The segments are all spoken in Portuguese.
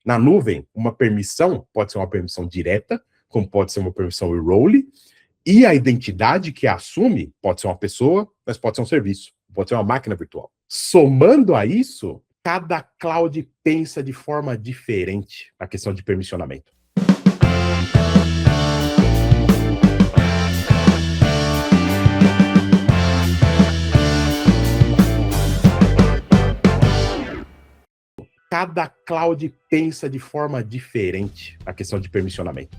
Na nuvem, uma permissão pode ser uma permissão direta, como pode ser uma permissão role, e a identidade que a assume pode ser uma pessoa, mas pode ser um serviço, pode ser uma máquina virtual. Somando a isso, cada cloud pensa de forma diferente a questão de permissionamento. Cada cloud pensa de forma diferente a questão de permissionamento.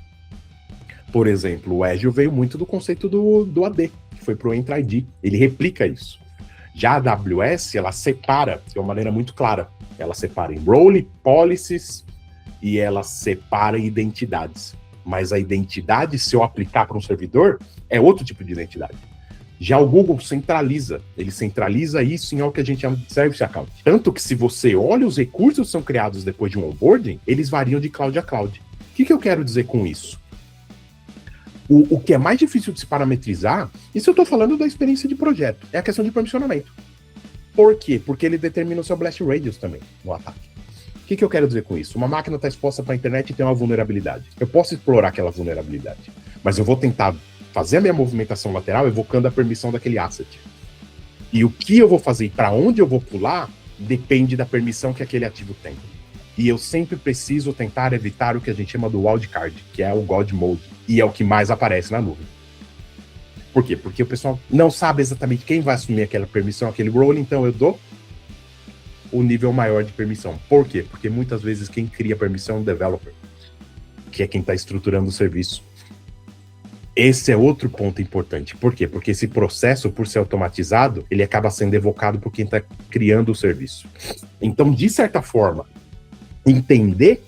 Por exemplo, o Azure veio muito do conceito do AD, que foi para o Entra ID. Ele replica isso. Já a AWS, ela separa de uma maneira muito clara. Ela separa em role, policies, e ela separa em identidades. Mas a identidade, se eu aplicar para um servidor, é outro tipo de identidade. Já o Google centraliza. Ele centraliza isso em algo que a gente chama de Service Account. Tanto que se você olha os recursos que são criados depois de um onboarding, eles variam de cloud a cloud. O que eu quero dizer com isso? O que é mais difícil de se parametrizar, isso eu estou falando da experiência de projeto, é a questão de permissionamento. Por quê? Porque ele determina o seu blast radius também no ataque. O que eu quero dizer com isso? Uma máquina está exposta para a internet e tem uma vulnerabilidade. Eu posso explorar aquela vulnerabilidade, mas eu vou tentar fazer a minha movimentação lateral evocando a permissão daquele asset. E o que eu vou fazer e para onde eu vou pular depende da permissão que aquele ativo tem. E eu sempre preciso tentar evitar o que a gente chama do wildcard, que é o God Mode, e é o que mais aparece na nuvem. Por quê? Porque o pessoal não sabe exatamente quem vai assumir aquela permissão, aquele role, então eu dou o nível maior de permissão. Por quê? Porque muitas vezes quem cria permissão é um developer, que é quem está estruturando o serviço. Esse é outro ponto importante. Por quê? Porque esse processo, por ser automatizado, ele acaba sendo evocado por quem está criando o serviço. Então, de certa forma, entender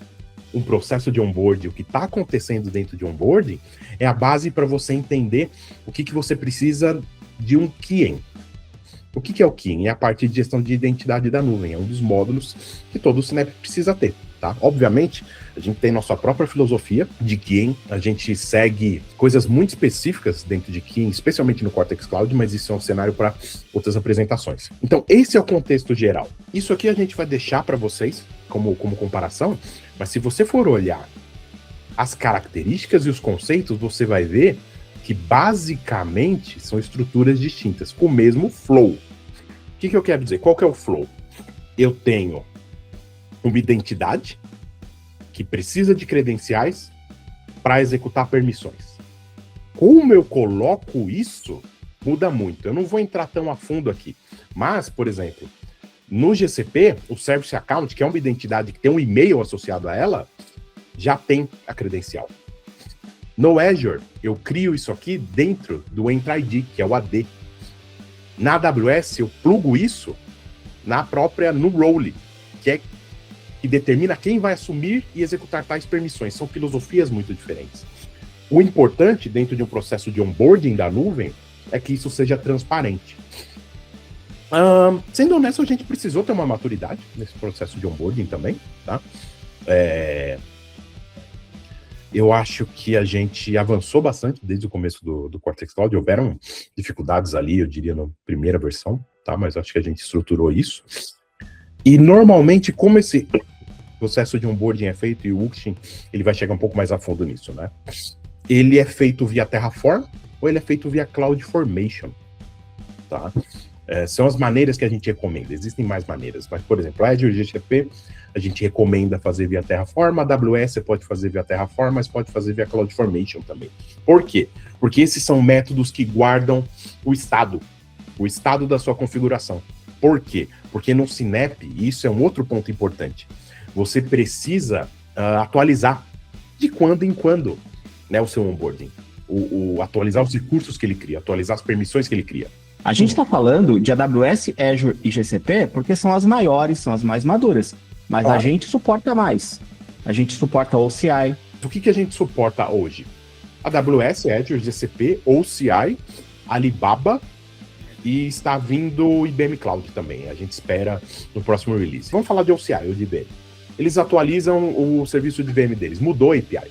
um processo de onboarding, o que está acontecendo dentro de onboarding, é a base para você entender o que você precisa de um keying. O que é o keying? É a parte de gestão de identidade da nuvem, é um dos módulos que todo o Synapse precisa ter. Tá? Obviamente, a gente tem nossa própria filosofia de keying, a gente segue coisas muito específicas dentro de keying, especialmente no Cortex Cloud, mas isso é um cenário para outras apresentações. Então, esse é o contexto geral. Isso aqui a gente vai deixar para vocês como comparação, mas se você for olhar as características e os conceitos, você vai ver que basicamente são estruturas distintas, com o mesmo flow. O que eu quero dizer? Qual que é o flow? Eu tenho uma identidade que precisa de credenciais para executar permissões. Como eu coloco isso, muda muito. Eu não vou entrar tão a fundo aqui. Mas, por exemplo, no GCP, o Service Account, que é uma identidade que tem um e-mail associado a ela, já tem a credencial. No Azure, eu crio isso aqui dentro do Entra ID, que é o AD. Na AWS, eu plugo isso no role, que determina quem vai assumir e executar tais permissões. São filosofias muito diferentes. O importante dentro de um processo de onboarding da nuvem é que isso seja transparente. Sendo honesto, a gente precisou ter uma maturidade nesse processo de onboarding também, tá? Eu acho que a gente avançou bastante desde o começo do Cortex Cloud. Houveram dificuldades ali, eu diria, na primeira versão, tá? Mas acho que a gente estruturou isso. E normalmente, como esse processo de onboarding é feito, e o Uxin, ele vai chegar um pouco mais a fundo nisso, né? Ele é feito via Terraform ou ele é feito via CloudFormation, tá? São as maneiras que a gente recomenda. Existem mais maneiras, mas, por exemplo, a Azure GCP, a gente recomenda fazer via Terraform, a AWS você pode fazer via Terraform, mas pode fazer via CloudFormation também. Por quê? Porque esses são métodos que guardam o estado da sua configuração. Por quê? Porque no Synapse, e isso é um outro ponto importante, você precisa atualizar de quando em quando, né, o seu onboarding. Atualizar os recursos que ele cria, atualizar as permissões que ele cria. A gente está falando de AWS, Azure e GCP porque são as maiores, são as mais maduras. Mas a gente suporta mais. A gente suporta OCI. O que a gente suporta hoje? AWS, Azure, GCP, OCI, Alibaba, e está vindo o IBM Cloud também. A gente espera no próximo release. Vamos falar de OCI ou de IBM. Eles atualizam o serviço de IBM deles. Mudou a API.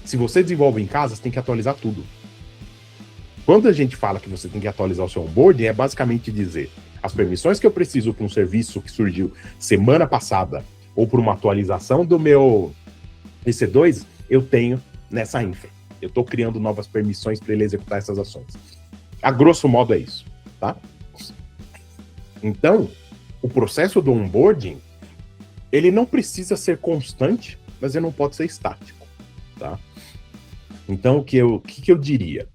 Se você desenvolve em casa, você tem que atualizar tudo. Quando a gente fala que você tem que atualizar o seu onboarding, é basicamente dizer as permissões que eu preciso para um serviço que surgiu semana passada ou por uma atualização do meu EC2, eu tenho nessa infra. Eu estou criando novas permissões para ele executar essas ações. A grosso modo é isso, tá? Então, o processo do onboarding, ele não precisa ser constante, mas ele não pode ser estático, tá? Então, o que eu diria?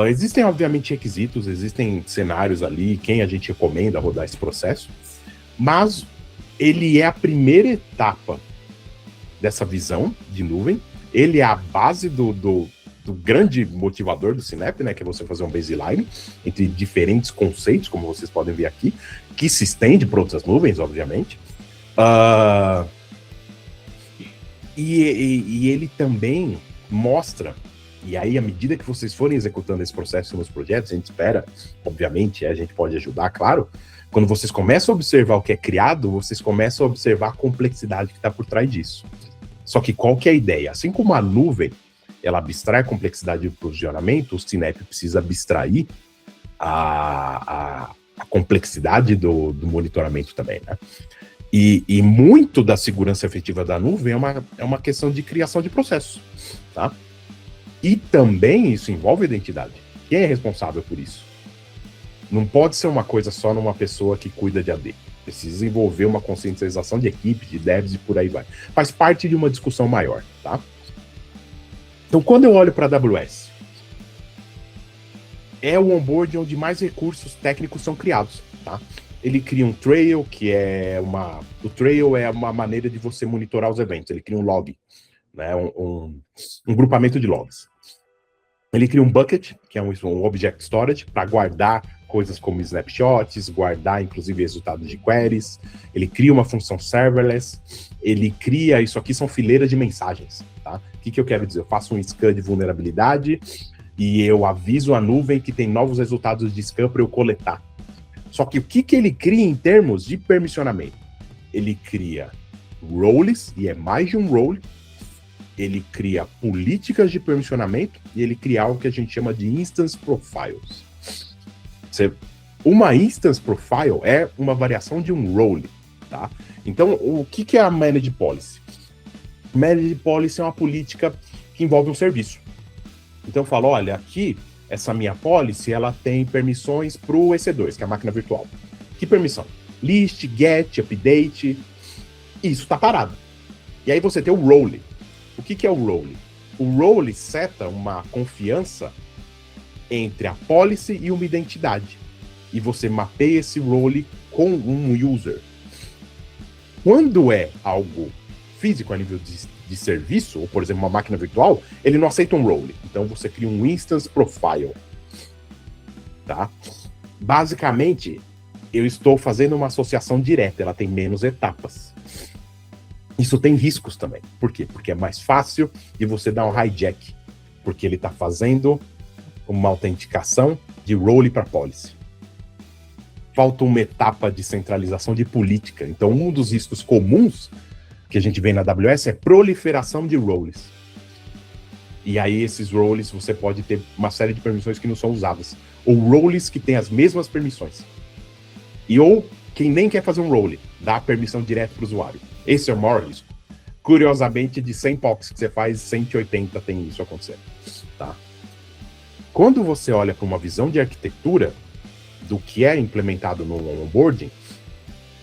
Existem, obviamente, requisitos, existem cenários ali, quem a gente recomenda rodar esse processo, mas ele é a primeira etapa dessa visão de nuvem, ele é a base do grande motivador do Synapse, né, que é você fazer um baseline entre diferentes conceitos, como vocês podem ver aqui, que se estende para outras nuvens, obviamente. E ele também mostra, e aí à medida que vocês forem executando esse processo nos projetos, a gente espera, obviamente, a gente pode ajudar, claro, quando vocês começam a observar o que é criado, vocês começam a observar a complexidade que está por trás disso. Só que qual que é a ideia? Assim como a nuvem, ela abstrai a complexidade do provisionamento, o Synapse precisa abstrair a complexidade do monitoramento também, né? E muito da segurança efetiva da nuvem é uma questão de criação de processos, tá? E também isso envolve identidade. Quem é responsável por isso? Não pode ser uma coisa só numa pessoa que cuida de AD. Precisa envolver uma conscientização de equipe, de devs e por aí vai. Faz parte de uma discussão maior, tá? Então, quando eu olho para a AWS, é o onboard onde mais recursos técnicos são criados, tá? Ele cria um trail, que é o trail é uma maneira de você monitorar os eventos. Ele cria um log, né? Um grupamento de logs. Ele cria um bucket, que é um object storage, para guardar coisas como snapshots, guardar inclusive resultados de queries. Ele cria uma função serverless. Ele cria, isso aqui são fileiras de mensagens, tá? O que eu quero dizer? Eu faço um scan de vulnerabilidade e eu aviso a nuvem que tem novos resultados de scan para eu coletar. Só que o que ele cria em termos de permissionamento? Ele cria roles, e é mais de um role. Ele cria políticas de permissionamento e ele cria algo que a gente chama de instance profiles. Uma instance profile é uma variação de um role, tá? Então, o que é a Managed Policy? Managed Policy é uma política que envolve um serviço. Então, eu falo, olha, aqui, essa minha policy, ela tem permissões para o EC2, que é a máquina virtual. Que permissão? List, get, update, isso está parado. E aí você tem o role. O que é o role? O role seta uma confiança entre a policy e uma identidade. E você mapeia esse role com um user. Quando é algo físico a nível de serviço, ou por exemplo uma máquina virtual, ele não aceita um role. Então você cria um instance profile. Tá? Basicamente, eu estou fazendo uma associação direta, ela tem menos etapas. Isso tem riscos também. Por quê? Porque é mais fácil de você dar um hijack, porque ele está fazendo uma autenticação de role para policy. Falta uma etapa de centralização de política. Então, um dos riscos comuns que a gente vê na AWS é proliferação de roles. E aí, esses roles, você pode ter uma série de permissões que não são usadas. Ou roles que têm as mesmas permissões. Ou quem nem quer fazer um role, dá a permissão direto para o usuário. Esse é o maior risco. Curiosamente, de 100 POCs que você faz, 180 tem isso acontecendo. Tá? Quando você olha para uma visão de arquitetura do que é implementado no onboarding,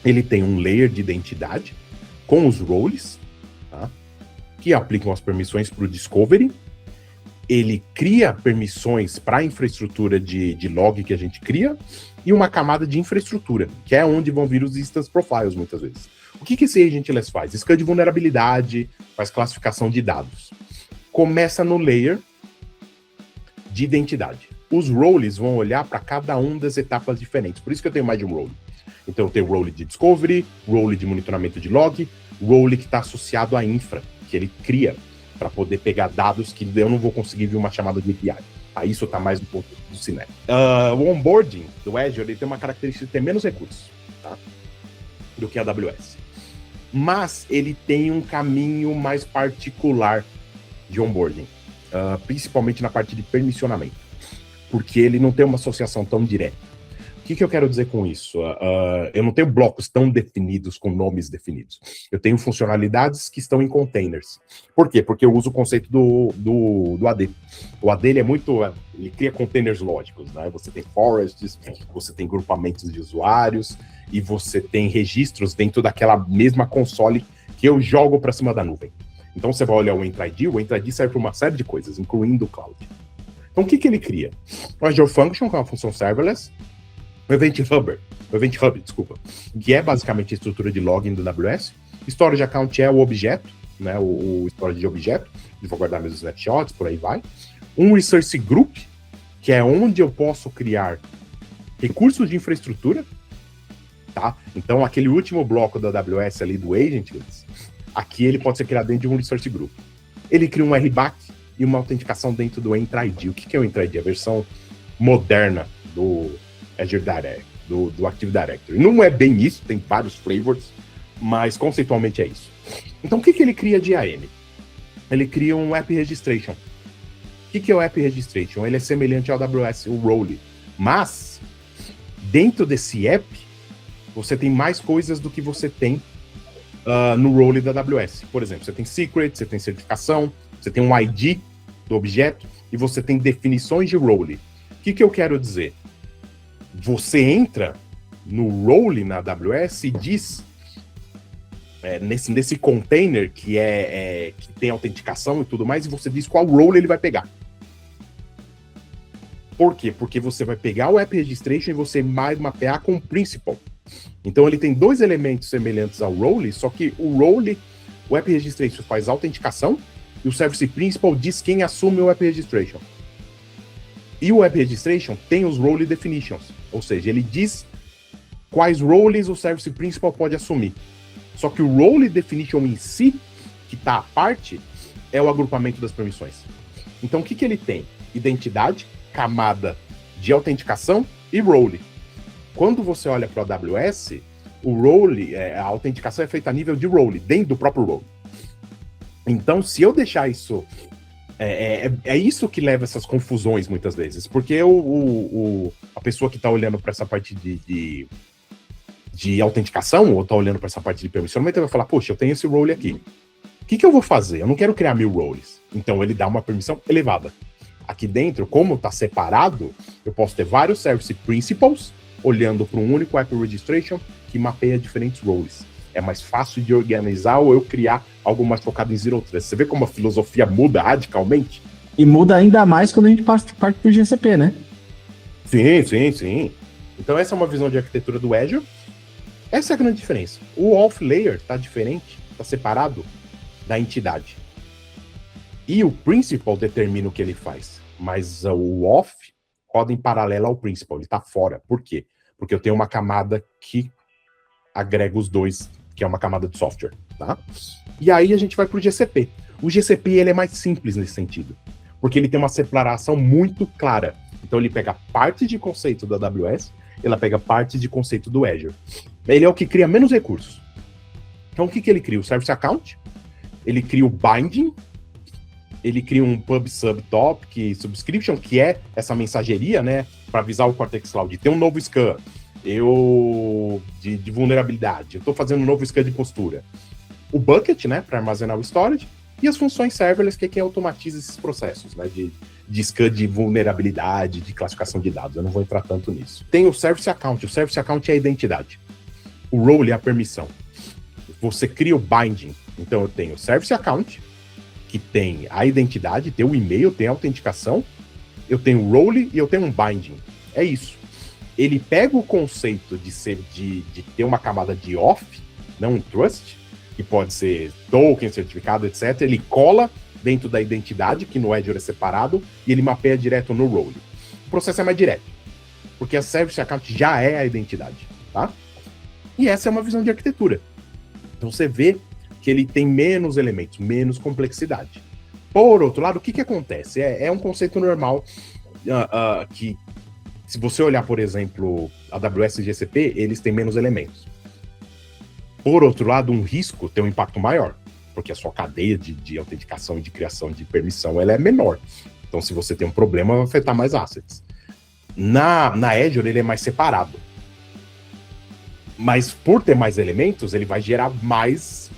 ele tem um layer de identidade com os roles, tá? Que aplicam as permissões para o discovery. Ele cria permissões para a infraestrutura de log que a gente cria e uma camada de infraestrutura, que é onde vão vir os instance profiles muitas vezes. O que esse agentless faz? Scan de vulnerabilidade, faz classificação de dados. Começa no layer de identidade. Os roles vão olhar para cada uma das etapas diferentes. Por isso que eu tenho mais de um role. Então eu tenho role de discovery, role de monitoramento de log, role que está associado à infra, que ele cria para poder pegar dados que eu não vou conseguir ver uma chamada de API. Aí isso está mais no ponto do Synapse. O onboarding do Azure ele tem uma característica de ter menos recursos, tá? Do que a AWS. Mas ele tem um caminho mais particular de onboarding, principalmente na parte de permissionamento, porque ele não tem uma associação tão direta. O que eu quero dizer com isso? Eu não tenho blocos tão definidos com nomes definidos. Eu tenho funcionalidades que estão em containers. Por quê? Porque eu uso o conceito do AD. O AD ele é muito... Ele cria containers lógicos, né? Você tem forests, você tem grupamentos de usuários e você tem registros dentro daquela mesma console que eu jogo para cima da nuvem. Então você vai olhar o Entra-ID serve para uma série de coisas, incluindo o cloud. Então o que ele cria? O Azure Function, que é uma função serverless, o Event Hub, desculpa, que é basicamente a estrutura de login do AWS. Storage Account é o objeto, né, o storage de objeto, eu vou guardar meus snapshots, por aí vai. Um Resource Group, que é onde eu posso criar recursos de infraestrutura, tá? Então, aquele último bloco da AWS ali do Agentless, aqui ele pode ser criado dentro de um Resource Group. Ele cria um RBAC e uma autenticação dentro do Entra-ID. O que é o Entra-ID? A versão moderna do Azure Direct, do Active Directory. Não é bem isso, tem vários flavors, mas conceitualmente é isso. Então, o que ele cria de IAM? Ele cria um App Registration. O que é o App Registration? Ele é semelhante ao AWS, o Role. Mas, dentro desse app, você tem mais coisas do que você tem no Role da AWS. Por exemplo, você tem secret, você tem certificação, você tem um ID do objeto e você tem definições de Role. O que eu quero dizer? Você entra no Role na AWS e diz nesse container que tem autenticação e tudo mais, e você diz qual Role ele vai pegar. Por quê? Porque você vai pegar o App Registration e você vai mapear com o Principal. Então ele tem dois elementos semelhantes ao Role, só que o App Registration faz autenticação e o Service Principal diz quem assume o App Registration. E o App Registration tem os Role Definitions, ou seja, ele diz quais roles o Service Principal pode assumir. Só que o Role Definition em si, que está à parte, é o agrupamento das permissões. Então o que ele tem? Identidade, camada de autenticação e Role. Quando você olha para o AWS, o Role, a autenticação é feita a nível de Role, dentro do próprio Role. Então, se eu deixar isso... É isso que leva essas confusões muitas vezes, porque a pessoa que está olhando para essa parte de autenticação, ou está olhando para essa parte de permissionamento, vai falar, poxa, eu tenho esse role aqui. O que eu vou fazer? Eu não quero criar 1000 roles. Então ele dá uma permissão elevada. Aqui dentro, como está separado, eu posso ter vários service principals olhando para um único app registration que mapeia diferentes roles. É mais fácil de organizar ou eu criar algo mais focado em Zero Trust. Você vê como a filosofia muda radicalmente? E muda ainda mais quando a gente parte pro GCP, né? Sim. Então essa é uma visão de arquitetura do Azure. Essa é a grande diferença. O auth layer está diferente, está separado da entidade. E o principal determina o que ele faz. Mas o auth roda em paralelo ao principal, ele está fora. Por quê? Porque eu tenho uma camada que agrega os dois, que é uma camada de software, tá? E aí a gente vai para o GCP. O GCP ele é mais simples nesse sentido, porque ele tem uma separação muito clara. Então ele pega parte de conceito da AWS, ele pega parte de conceito do Azure. Ele é o que cria menos recursos. Então o que ele cria? O Service Account, ele cria o Binding, ele cria um Pub Sub Topic Subscription, que é essa mensageria, né, para avisar o Cortex Cloud. Tem um novo scan, de vulnerabilidade, eu estou fazendo um novo scan de postura. O bucket, né, para armazenar o storage, e as funções serverless, que é quem automatiza esses processos, né, de scan de vulnerabilidade, de classificação de dados. Eu não vou entrar tanto nisso. Tem o Service Account. O Service Account é a identidade. O role é a permissão. Você cria o binding. Então eu tenho o Service Account, que tem a identidade, tem o e-mail, tem a autenticação, eu tenho o role e eu tenho um binding. É isso. Ele pega o conceito de ter uma camada de off, não um trust, que pode ser token, certificado, etc. Ele cola dentro da identidade, que no Azure é separado, e ele mapeia direto no role. O processo é mais direto, porque a Service Account já é a identidade, tá? E essa é uma visão de arquitetura. Então você vê que ele tem menos elementos, menos complexidade. Por outro lado, o que acontece? É um conceito normal que, se você olhar, por exemplo, AWS e GCP, eles têm menos elementos. Por outro lado, um risco tem um impacto maior, porque a sua cadeia de autenticação e de criação de permissão ela é menor. Então, se você tem um problema, vai afetar mais assets. Na Azure ele é mais separado. Mas por ter mais elementos, ele vai gerar mais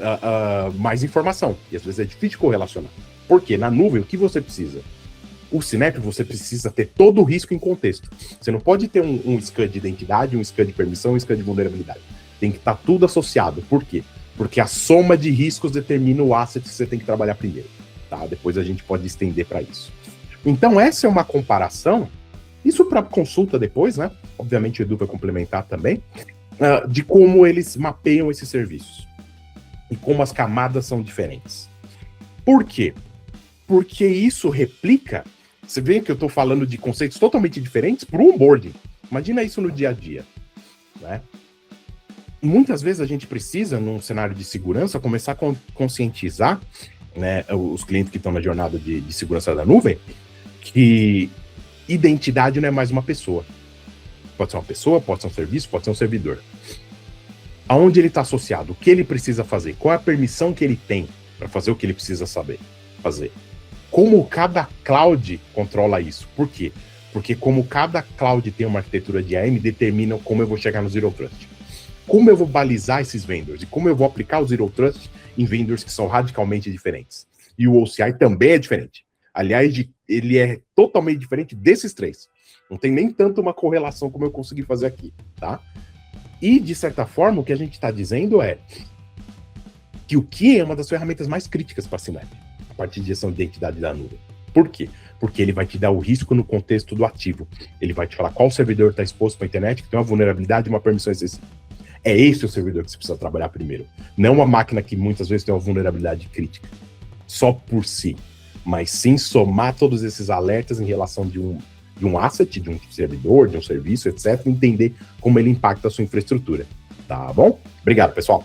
informação. E às vezes é difícil de correlacionar. Por quê? Na nuvem, o que você precisa? O Synapse, você precisa ter todo o risco em contexto. Você não pode ter um scan de identidade, um scan de permissão, um scan de vulnerabilidade. Tem que estar tudo associado. Por quê? Porque a soma de riscos determina o asset que você tem que trabalhar primeiro. Tá? Depois a gente pode estender para isso. Então, essa é uma comparação. Isso para consulta depois, né? Obviamente o Edu vai complementar também. De como eles mapeiam esses serviços. E como as camadas são diferentes. Por quê? Porque isso replica. Você vê que eu estou falando de conceitos totalmente diferentes para o onboarding. Imagina isso no dia a dia. Né? Muitas vezes a gente precisa, num cenário de segurança, começar a conscientizar, né, os clientes que estão na jornada de segurança da nuvem, que identidade não é mais uma pessoa. Pode ser uma pessoa, pode ser um serviço, pode ser um servidor. Aonde ele está associado? O que ele precisa fazer? Qual é a permissão que ele tem para fazer o que ele precisa fazer? Como cada cloud controla isso? Por quê? Porque como cada cloud tem uma arquitetura de AM, determina como eu vou chegar no Zero Trust. Como eu vou balizar esses vendors? E como eu vou aplicar o Zero Trust em vendors que são radicalmente diferentes? E o OCI também é diferente. Aliás, ele é totalmente diferente desses três. Não tem nem tanto uma correlação como eu consegui fazer aqui, tá? E, de certa forma, o que a gente está dizendo é que o Key é uma das ferramentas mais críticas para a Synapse, a partir de gestão de identidade da nuvem. Por quê? Porque ele vai te dar o risco no contexto do ativo. Ele vai te falar qual servidor está exposto para a internet, que tem uma vulnerabilidade e uma permissão excessiva. É esse o servidor que você precisa trabalhar primeiro. Não uma máquina que muitas vezes tem uma vulnerabilidade crítica, só por si. Mas sim somar todos esses alertas em relação de um asset, de um servidor, de um serviço, etc., entender como ele impacta a sua infraestrutura. Tá bom? Obrigado, pessoal.